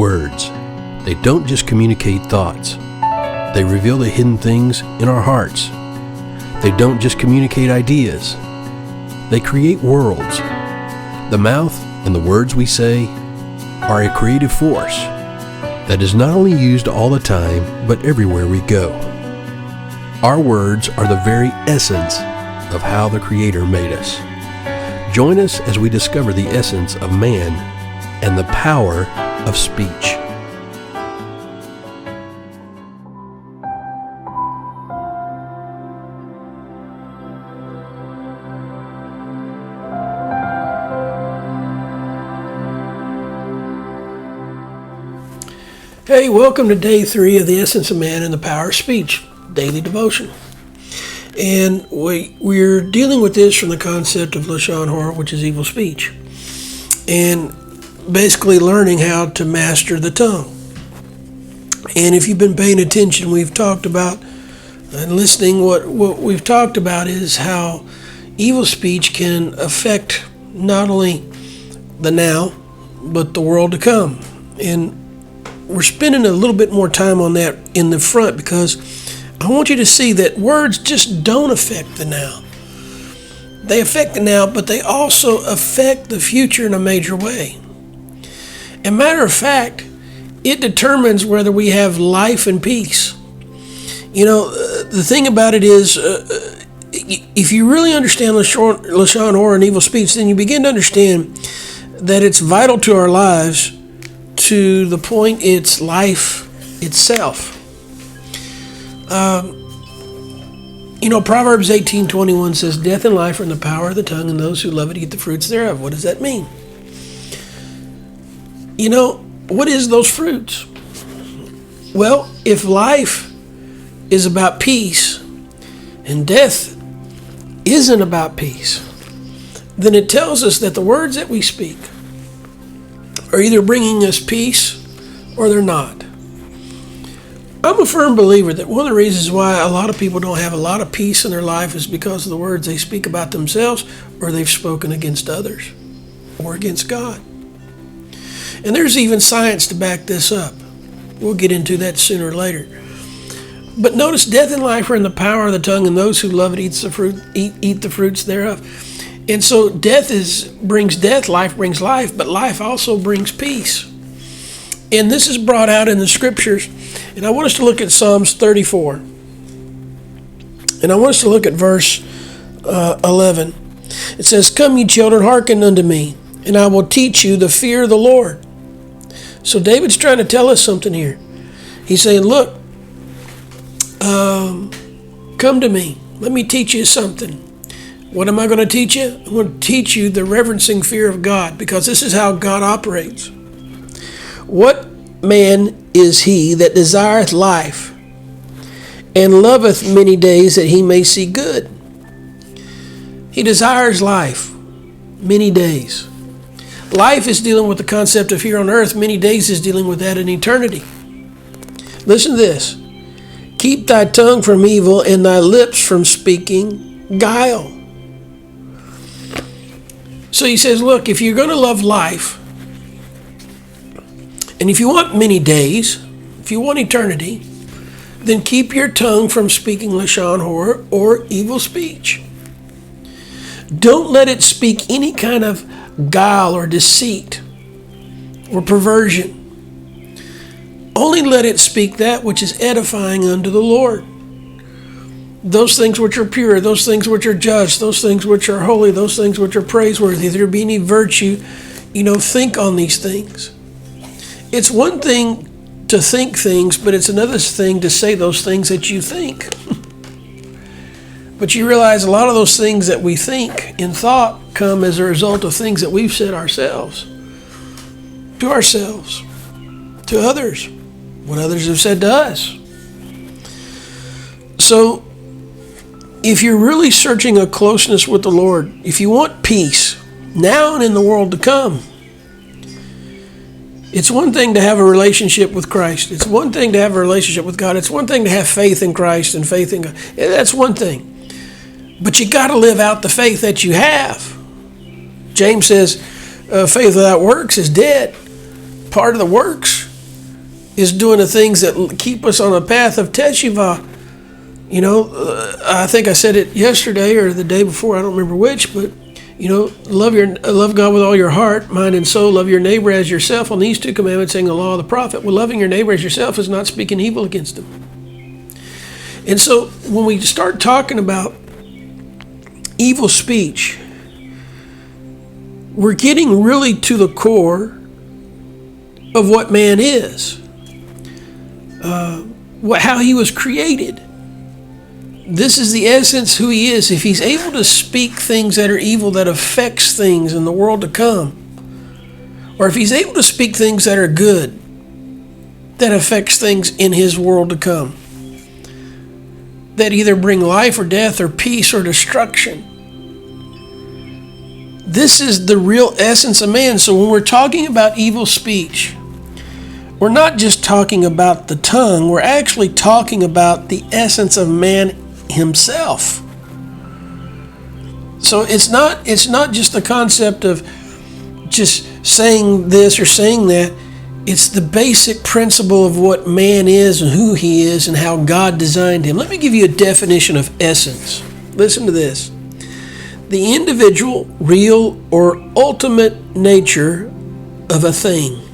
words. They don't just communicate thoughts. They reveal the hidden things in our hearts. They don't just communicate ideas. They create worlds. The mouth and the words we say are a creative force that is not only used all the time, but everywhere we go. Our words are the very essence of how the Creator made us. Join us as we discover the essence of man and the power of speech. Hey, welcome to day 3 of the Essence of Man and the Power of Speech, daily devotion. And we're dealing with this from the concept of Lashon Hara, which is evil speech, and basically learning how to master the tongue. And if you've been paying attention, we've talked about, and listening, what we've talked about is how evil speech can affect not only the now, but the world to come. And we're spending a little bit more time on that in the front because I want you to see that words just don't affect the now. They affect the now, but they also affect the future in a major way. And matter of fact, it determines whether we have life and peace. You know, the thing about it is, if you really understand Lashon Hara and evil speech, then you begin to understand that it's vital to our lives to the point it's life itself. Proverbs 18:21 says, "Death and life are in the power of the tongue, and those who love it eat the fruits thereof." What does that mean? What is those fruits? Well, if life is about peace and death isn't about peace, then it tells us that the words that we speak are either bringing us peace or they're not. I'm a firm believer that one of the reasons why a lot of people don't have a lot of peace in their life is because of the words they speak about themselves, or they've spoken against others or against God. And there's even science to back this up. We'll get into that sooner or later. But notice, death and life are in the power of the tongue, and those who love it eat the fruits thereof. And so death brings death, life brings life, but life also brings peace. And this is brought out in the scriptures. And I want us to look at Psalms 34. And I want us to look at verse 11. It says, "Come, ye children, hearken unto me, and I will teach you the fear of the Lord." So David's trying to tell us something here. He's saying, look, come to me. Let me teach you something. What am I going to teach you? I'm going to teach you the reverencing fear of God, because this is how God operates. "What man is he that desireth life, and loveth many days that he may see good?" He desires life, many days. Life is dealing with the concept of here on earth. Many days is dealing with that in eternity. Listen to this. "Keep thy tongue from evil, and thy lips from speaking guile." So he says, look, if you're going to love life, and if you want many days, if you want eternity, then keep your tongue from speaking Lashon Hara or evil speech. Don't let it speak any kind of guile or deceit or perversion. Only let it speak that which is edifying unto the Lord. Those things which are pure, those things which are just, those things which are holy, those things which are praiseworthy. If there be any virtue, think on these things. It's one thing to think things, but it's another thing to say those things that you think. But you realize a lot of those things that we think in thought come as a result of things that we've said ourselves, to others, what others have said to us. So, if you're really searching a closeness with the Lord, if you want peace now and in the world to come, it's one thing to have a relationship with Christ. It's one thing to have a relationship with God. It's one thing to have faith in Christ and faith in God. That's one thing. But you got to live out the faith that you have. James says, faith without works is dead. Part of the works is doing the things that keep us on a path of teshuvah. I think I said it yesterday or the day before, I don't remember which, but love God with all your heart, mind, and soul. Love your neighbor as yourself. On these two commandments hang the law of the prophet. Well, loving your neighbor as yourself is not speaking evil against him. And so when we start talking about evil speech, we're getting really to the core of what man is, how he was created. This is the essence who he is. If he's able to speak things that are evil that affects things in the world to come, or if he's able to speak things that are good that affects things in his world to come, that either bring life or death or peace or destruction, this is the real essence of man. So when we're talking about evil speech, we're not just talking about the tongue, we're actually talking about the essence of man himself. So it's not just the concept of just saying this or saying that. It's the basic principle of what man is and who he is and how God designed him. Let me give you a definition of essence. Listen to this. The individual, real, or ultimate nature of a thing.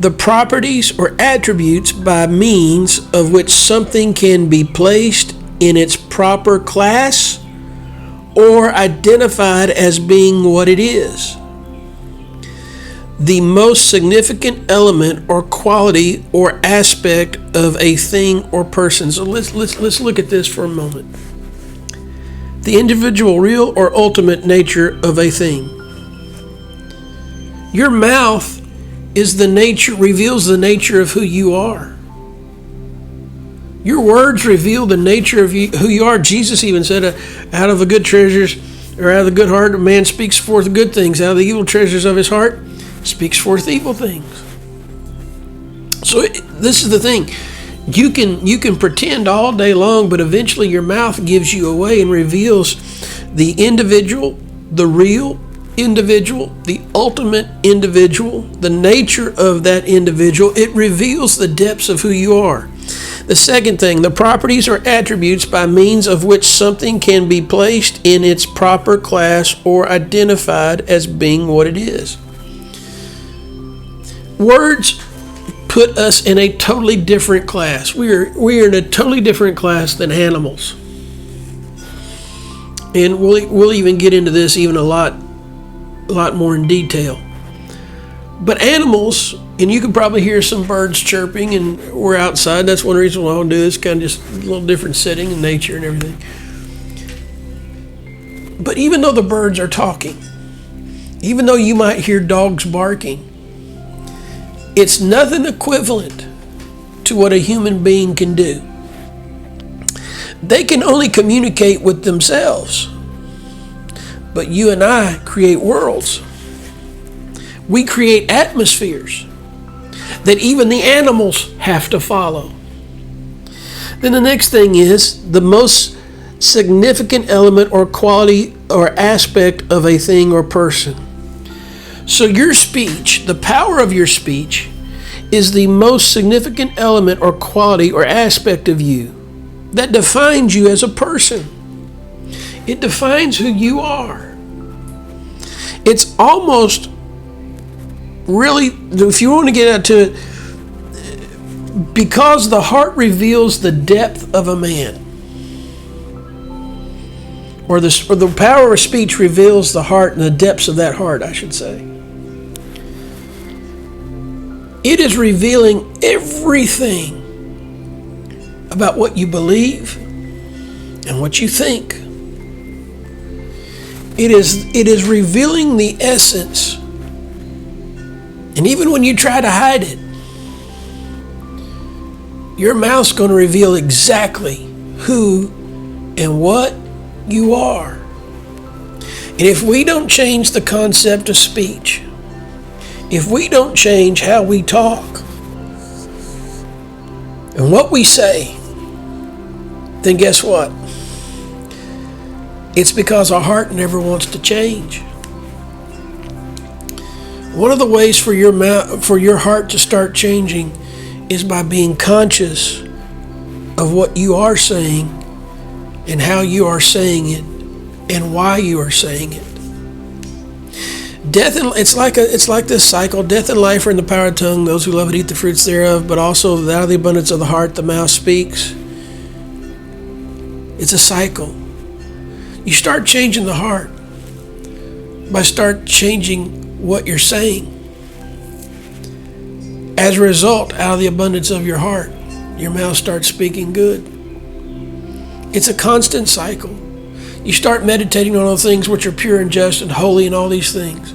The properties or attributes by means of which something can be placed in its proper class or identified as being what it is. The most significant element or quality or aspect of a thing or person. So let's look at this for a moment. The individual, real, or ultimate nature of a thing. Your mouth reveals the nature of who you are. Your words reveal the nature of who you are. Jesus even said, out of the good treasures, or out of the good heart, a man speaks forth good things. Out of the evil treasures of his heart, speaks forth evil things. So this is the thing. You can pretend all day long, but eventually your mouth gives you away and reveals the individual, the real individual, the ultimate individual, the nature of that individual. It reveals the depths of who you are. The second thing, the properties or attributes by means of which something can be placed in its proper class or identified as being what it is. Words put us in a totally different class. We are in a totally different class than animals. And we'll even get into this even a lot more in detail. But animals, and you can probably hear some birds chirping, and we're outside. That's one reason why I'll do this, kind of just a little different setting and nature and everything. But even though the birds are talking, even though you might hear dogs barking, it's nothing equivalent to what a human being can do. They can only communicate with themselves. But you and I create worlds. We create atmospheres that even the animals have to follow. Then the next thing is the most significant element or quality or aspect of a thing or person. So your speech, the power of your speech, is the most significant element or quality or aspect of you that defines you as a person. It defines who you are. It's almost really, if you want to get out to it, because the heart reveals the depth of a man. Or the power of speech reveals the heart and the depths of that heart, I should say. It is revealing everything about what you believe and what you think. It is revealing the essence. And even when you try to hide it, your mouth's going to reveal exactly who and what you are. And if we don't change the concept of speech, if we don't change how we talk and what we say, then guess what? It's because our heart never wants to change. One of the ways for your heart to start changing is by being conscious of what you are saying and how you are saying it and why you are saying it. It's like this cycle. Death and life are in the power of the tongue. Those who love it eat the fruits thereof. But also out of the abundance of the heart the mouth speaks. It's a cycle. You start changing the heart by start changing what you're saying. As a result, out of the abundance of your heart, your mouth starts speaking good. It's a constant cycle. You start meditating on all things which are pure and just and holy and all these things.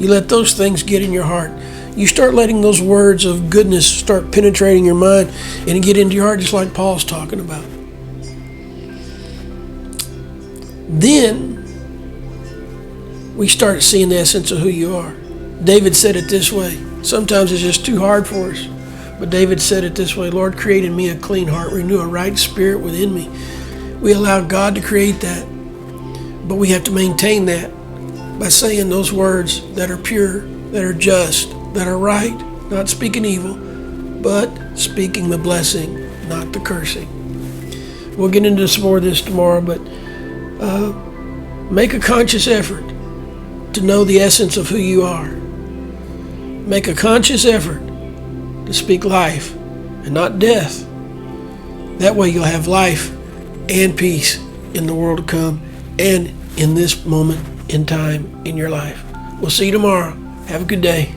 You let those things get in your heart. You start letting those words of goodness start penetrating your mind and get into your heart, just like Paul's talking about. Then we start seeing the essence of who you are. David said it this way. Sometimes it's just too hard for us. But David said it this way: Lord, create in me a clean heart, renew a right spirit within me. We allow God to create that. But we have to maintain that by saying those words that are pure, that are just, that are right, not speaking evil, but speaking the blessing, not the cursing. We'll get into some more of this tomorrow, but make a conscious effort to know the essence of who you are. Make a conscious effort to speak life and not death. That way you'll have life and peace in the world to come and in this moment in time in your life. We'll see you tomorrow. Have a good day.